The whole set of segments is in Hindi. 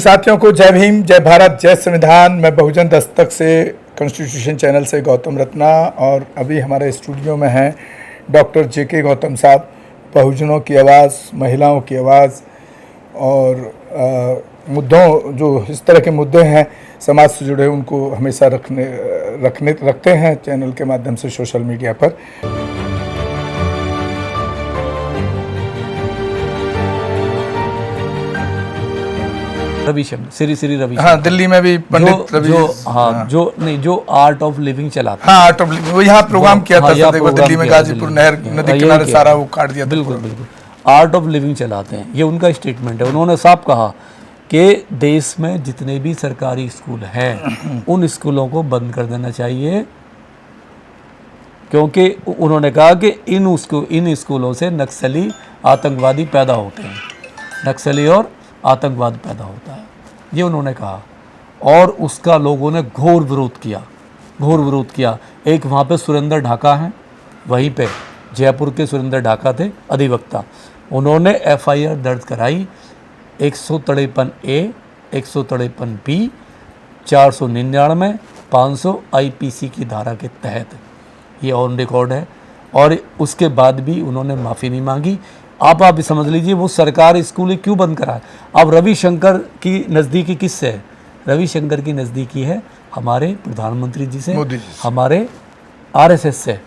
साथियों को जय भीम, जय भारत, जय संविधान। मैं बहुजन दस्तक से कॉन्स्टिट्यूशन चैनल से गौतम रत्ना, और अभी हमारे स्टूडियो में हैं डॉक्टर जेके गौतम साहब। बहुजनों की आवाज़, महिलाओं की आवाज़ और मुद्दों, जो इस तरह के मुद्दे हैं समाज से जुड़े, उनको हमेशा रखते हैं चैनल के माध्यम से सोशल मीडिया पर। रविशंकर, श्री रविशंकर। हाँ, दिल्ली में भी पंडित रवि, जो आर्ट ऑफ लिविंग चलाते हैं। हाँ, आर्ट ऑफ लिविंग, वो यहाँ प्रोग्राम किया था। देखो दिल्ली में गाजीपुर नहर नदी किनारे सारा वो काट दिया। बिल्कुल बिल्कुल, आर्ट ऑफ लिविंग चलाते हैं, ये उनका स्टेटमेंट है। उन्होंने साफ कहा कि देश में जितने भी सरकारी स्कूल हैं उन स्कूलों को बंद कर देना चाहिए, क्योंकि उन्होंने कहा कि इन स्कूलों से नक्सली आतंकवादी पैदा होते हैं, नक्सली और आतंकवाद पैदा होता है, ये उन्होंने कहा। और उसका लोगों ने घोर विरोध किया। एक वहाँ पे सुरेंद्र ढाका हैं, वहीं पे जयपुर के सुरेंद्र ढाका थे अधिवक्ता, उन्होंने FIR दर्ज कराई 153A, 153B, 499, 500 IPC की धारा के तहत, ये ऑन रिकॉर्ड है। और उसके बाद भी उन्होंने माफ़ी नहीं मांगी। आप भी समझ लीजिए वो सरकार स्कूल क्यों बंद कराए। अब रविशंकर की नज़दीकी किससे है? रविशंकर की नज़दीकी है हमारे प्रधानमंत्री जी से, हमारे RSS से,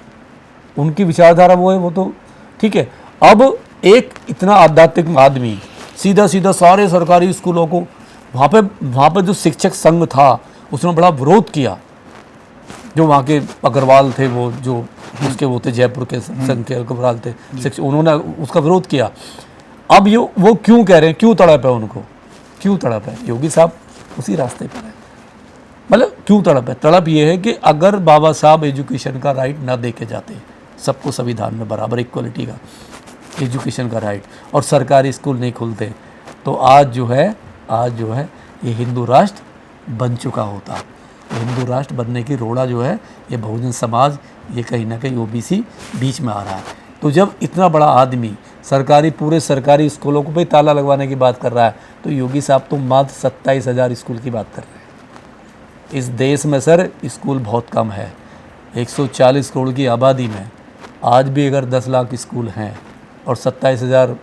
उनकी विचारधारा वो है, वो तो ठीक है। अब एक इतना आध्यात्मिक आदमी सीधा सारे सरकारी स्कूलों को, वहाँ पे जो शिक्षक संघ था उसने बड़ा विरोध किया, जो वहाँ के अग्रवाल थे, वो जो उसके वो थे जयपुर के संघ के अग्रवाल थे शिक्षक, उन्होंने उसका विरोध किया। अब ये वो क्यों कह रहे हैं, क्यों तड़प है उनको, क्यों तड़प है? योगी साहब उसी रास्ते पर है। मतलब क्यों तड़प है? तड़प ये है कि अगर बाबा साहब एजुकेशन का राइट ना दे के जाते, सबको संविधान में बराबर इक्वलिटी का एजुकेशन का राइट, और सरकारी स्कूल नहीं खुलते, तो आज जो है ये हिंदू राष्ट्र बन चुका होता। हिंदू राष्ट्र बनने की रोड़ा जो है ये बहुजन समाज, ये कहीं ना कहीं OBC बीच में आ रहा है। तो जब इतना बड़ा आदमी पूरे सरकारी स्कूलों को भी ताला लगवाने की बात कर रहा है, तो योगी साहब तो मात्र 27,000 स्कूल की बात कर रहे हैं। इस देश में सर स्कूल बहुत कम है। 140 करोड़ की आबादी में आज भी अगर 10 लाख स्कूल हैं और 27,000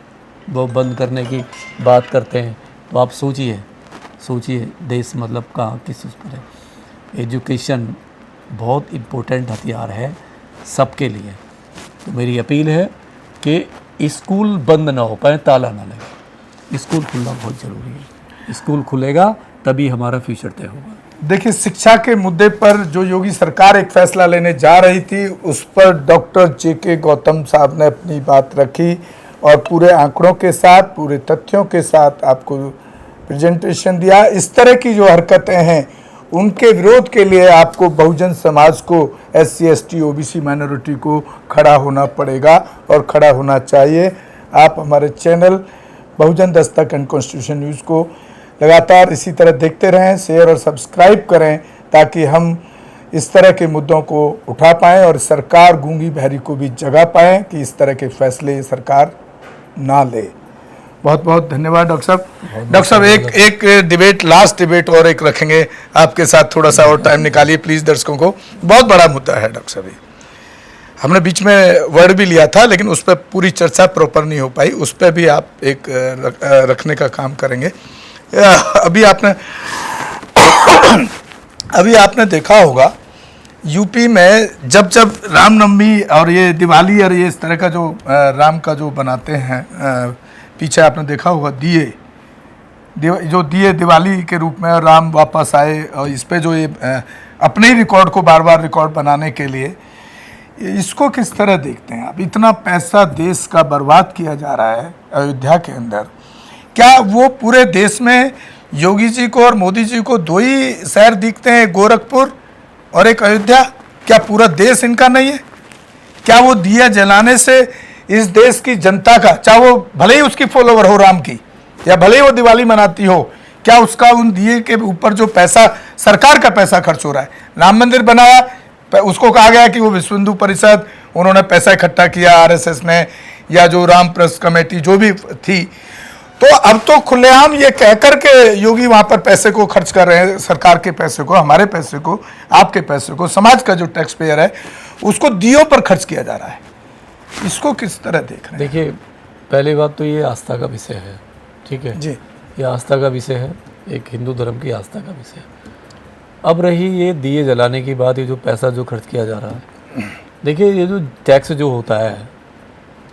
वो बंद करने की बात करते हैं, तो आप सोचिए देश मतलब कहाँ किस उस पर है। एजुकेशन बहुत इम्पोर्टेंट हथियार है सबके लिए। तो मेरी अपील है कि स्कूल बंद ना हो पाए, ताला ना लगे, स्कूल खुलना बहुत ज़रूरी है। स्कूल खुलेगा तभी हमारा फ्यूचर तय होगा। देखिए, शिक्षा के मुद्दे पर जो योगी सरकार एक फैसला लेने जा रही थी, उस पर डॉक्टर जेके गौतम साहब ने अपनी बात रखी और पूरे आंकड़ों के साथ, पूरे तथ्यों के साथ आपको प्रेजेंटेशन दिया। इस तरह की जो हरकतें हैं उनके विरोध के लिए आपको बहुजन समाज को, SC ST OBC माइनॉरिटी को खड़ा होना पड़ेगा और खड़ा होना चाहिए। आप हमारे channel Bahujan Dastak and constitution news को लगातार इसी तरह देखते रहें, शेयर और सब्सक्राइब करें, ताकि हम इस तरह के मुद्दों को उठा पाएँ और सरकार गूंगी बहरी को भी जगा पाएँ कि इस तरह के फैसले सरकार ना ले। बहुत बहुत धन्यवाद डॉक्टर साहब। डॉक्टर साहब, एक डिबेट, लास्ट डिबेट और एक रखेंगे आपके साथ, थोड़ा सा और टाइम निकालिए प्लीज़। दर्शकों को बहुत बड़ा मुद्दा है डॉक्टर साहब, हमने बीच में वर्ड भी लिया था, लेकिन उस पर पूरी चर्चा प्रॉपर नहीं हो पाई, उस पर भी आप एक रखने का काम करेंगे। अभी आपने देखा होगा यूपी में जब रामनवमी और ये दिवाली और ये इस तरह का जो राम का जो बनाते हैं, पीछे आपने देखा होगा दिए दिवाली के रूप में राम वापस आए, और इस पे जो ये अपने ही रिकॉर्ड को बार बार रिकॉर्ड बनाने के लिए, इसको किस तरह देखते हैं आप? इतना पैसा देश का बर्बाद किया जा रहा है अयोध्या के अंदर। क्या वो पूरे देश में योगी जी को और मोदी जी को दो ही शहर दिखते हैं, गोरखपुर और एक अयोध्या? क्या पूरा देश इनका नहीं है? क्या वो दिया जलाने से इस देश की जनता का, चाहे वो भले ही उसकी फॉलोवर हो राम की, या भले ही वो दिवाली मनाती हो, क्या उसका उन दिए के ऊपर जो पैसा, सरकार का पैसा खर्च हो रहा है? राम मंदिर बनाया, उसको कहा गया कि वो विश्व हिंदू परिषद, उन्होंने पैसा इकट्ठा किया RSS ने, या जो राम प्रेस कमेटी जो भी थी, तो अब तो खुलेआम ये कह करके योगी वहां पर पैसे को खर्च कर रहे हैं, सरकार के पैसे को, हमारे पैसे को, आपके पैसे को, समाज का जो टैक्स पेयर है उसको दियों पर खर्च किया जा रहा है। इसको किस तरह देख रहे हैं? देखिए, पहली बात तो ये आस्था का विषय है, ठीक है जी। ये आस्था का विषय है, एक हिंदू धर्म की आस्था का विषय है। अब रही ये दिए जलाने की बात, ये जो पैसा जो खर्च किया जा रहा है, देखिए ये जो टैक्स जो होता है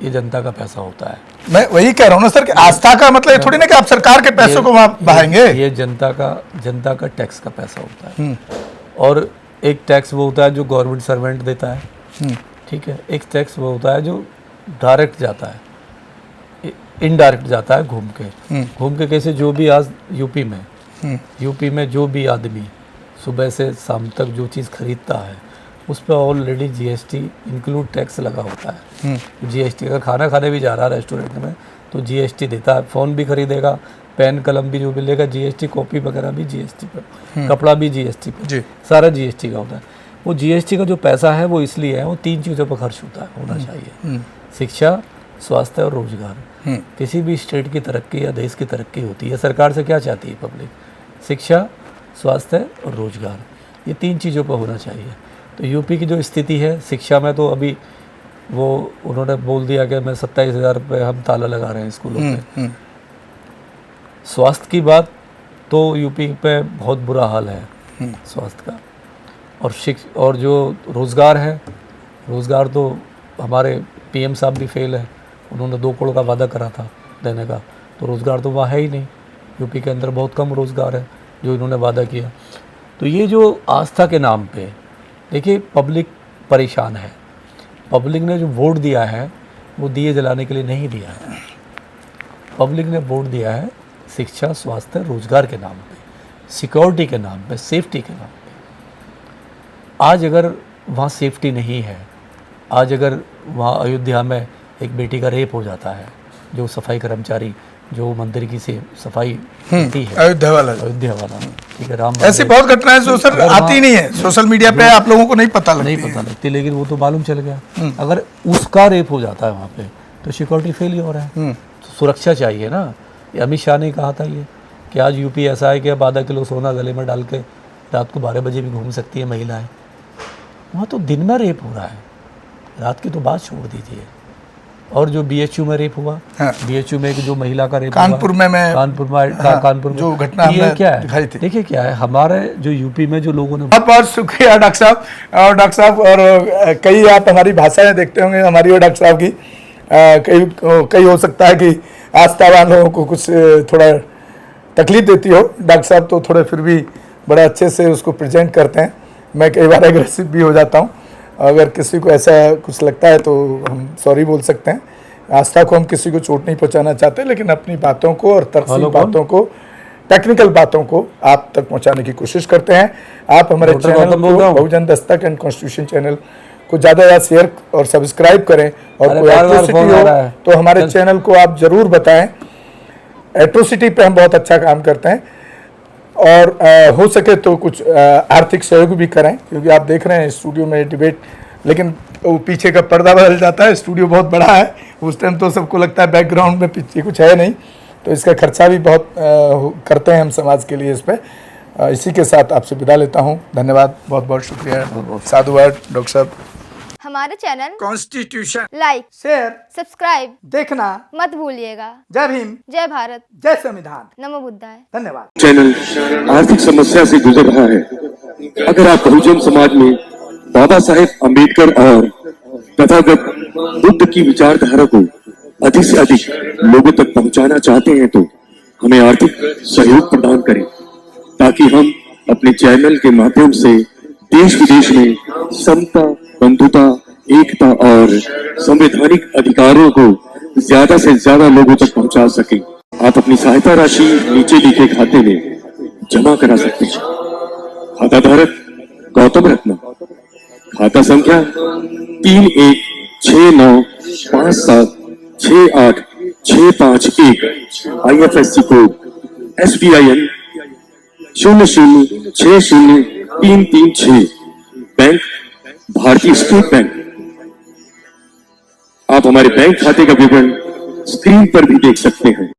ये जनता का पैसा होता है। मैं वही कह रहा हूँ ना सर कि आस्था का मतलब ये थोड़ी ना कि आप सरकार के पैसों को वहां बहाएंगे। ये जनता का टैक्स का पैसा होता है। और एक टैक्स वो होता है जो गवर्नमेंट सर्वेंट देता है, ठीक है, एक टैक्स वो होता है जो डायरेक्ट जाता है, इनडायरेक्ट जाता है घूम के कैसे, जो भी आज यूपी में जो भी आदमी सुबह से शाम तक जो चीज़ खरीदता है उस पर ऑलरेडी जीएसटी इंक्लूड टैक्स लगा होता है। जीएसटी का खाना खाने भी जा रहा है रेस्टोरेंट में तो जीएसटी देता है, फ़ोन भी खरीदेगा, पेन कलम भी जो भी लेगा जीएसटी, कॉपी वगैरह भी जीएसटी पर, कपड़ा भी जीएसटी पर, सारा जीएसटी का होता है। वो जीएसटी का जो पैसा है वो इसलिए है, वो 3 चीज़ों पर खर्च होना चाहिए, शिक्षा, स्वास्थ्य और रोजगार। किसी भी स्टेट की तरक्की या देश की तरक्की होती है, सरकार से क्या चाहती है पब्लिक? शिक्षा, स्वास्थ्य और रोजगार, ये 3 चीज़ों पर होना चाहिए। तो यूपी की जो स्थिति है शिक्षा में, तो अभी वो उन्होंने बोल दिया कि मैं 27,000 रुपये हम ताला लगा रहे हैं स्कूलों में। स्वास्थ्य की बात तो यूपी पे बहुत बुरा हाल है स्वास्थ्य का। और जो रोज़गार है, रोज़गार तो हमारे पीएम साहब भी फेल है, उन्होंने 2 करोड़ का वादा करा था देने का, तो रोज़गार तो वहाँ है ही नहीं। यूपी के अंदर बहुत कम रोज़गार है जो इन्होंने वादा किया। तो ये जो आस्था के नाम पे, देखिए पब्लिक परेशान है। पब्लिक ने जो वोट दिया है वो दिए जलाने के लिए नहीं दिया है, पब्लिक ने वोट दिया है शिक्षा, स्वास्थ्य, रोजगार के नाम पे, सिक्योरिटी के नाम पे, सेफ्टी के नाम पे। आज अगर वहाँ सेफ्टी नहीं है, आज अगर वहाँ अयोध्या में एक बेटी का रेप हो जाता है, जो सफाई कर्मचारी जो मंदिर की से सफाई करती है, अयोध्या वाला, ठीक है, राम, ऐसी बहुत घटनाएं जो सर आती नहीं है सोशल मीडिया पे, आप लोगों को नहीं पता लगती, लेकिन वो तो मालूम चल गया। अगर उसका रेप हो जाता है वहाँ पे तो सिक्योरिटी फेल हो रहा है, तो सुरक्षा चाहिए ना। अमित शाह ने कहा था ये कि आज यूपी ऐसा है कि अब आधा किलो सोना गले में डाल के रात को 12 बजे भी घूम सकती है महिलाएं। वहाँ तो दिन में रेप हो रहा है, रात की तो बात छोड़ दीजिए। और जो बीएचयू में रेप हुआ, बीएचयू में जो महिला का रेप कानपुर में जो घटना ये क्या है, देखिए क्या है, हमारे जो यूपी में जो लोगों ने, बहुत शुक्रिया डॉक्टर साहब। और डॉक्टर साहब, और कई आप हमारी भाषाएं देखते होंगे हमारी और डॉक्टर साहब की, कई हो सकता है कि आस्थावान लोगों को कुछ थोड़ा तकलीफ देती हो, डॉक्टर साहब तो थोड़े फिर भी बड़े अच्छे से उसको प्रेजेंट करते हैं। मैं कई बार एग्रेसिव भी हो जाता हूँ, अगर किसी को ऐसा कुछ लगता है तो हम सॉरी बोल सकते हैं। आस्था को हम किसी को चोट नहीं पहुंचाना चाहते, लेकिन अपनी बातों को और तर्कशील बातों को, टेक्निकल बातों को आप तक पहुंचाने की कोशिश करते हैं। आप हमारे चैनल को, बहुजन दस्तक एंड कॉन्स्टिट्यूशन चैनल को ज़्यादा शेयर और सब्सक्राइब करें, और कोई एट्रोसिटी हो तो हमारे चैनल को आप ज़रूर बताएं। एट्रोसिटी पे हम बहुत अच्छा काम करते हैं, और हो सके तो कुछ आर्थिक सहयोग भी करें, क्योंकि आप देख रहे हैं स्टूडियो में डिबेट, लेकिन वो पीछे का पर्दा बदल जाता है। स्टूडियो बहुत बड़ा है, उस टाइम तो सबको लगता है बैकग्राउंड में पीछे कुछ है नहीं, तो इसका खर्चा भी बहुत करते हैं हम समाज के लिए इस पर। इसी के साथ आपसे विदा लेता हूँ, धन्यवाद, बहुत बहुत शुक्रिया, साधुवाद डॉक्टर साहब। हमारे channel constitution like, share, subscribe देखना मत भूलिएगा। जय भीम, जय भारत, जय संविधान, नमो बुद्धाय। धन्यवाद। चैनल आर्थिक समस्या से गुजर रहा है। अगर आप बहुजन समाज में बाबा साहेब अम्बेडकर और तथागत बुद्ध की विचारधारा को अधिक से अधिक लोगों तक पहुंचाना चाहते हैं तो हमें आर्थिक सहयोग प्रदान करें, ताकि हम अपने चैनल के माध्यम से देश विदेश में समता, बंधुता, एकता और संवैधानिक अधिकारों को ज्यादा से ज्यादा लोगों तक पहुंचा सकें। आप अपनी सहायता राशि नीचे लिखे खाते में जमा करा सकते हैं। खाता धारक गौतम रत्न, खाता संख्या 3169576865 IFSC कोड SBIN 0060336, बैंक भारतीय स्टेट बैंक। आप हमारे बैंक खाते का विवरण स्क्रीन पर भी देख सकते हैं।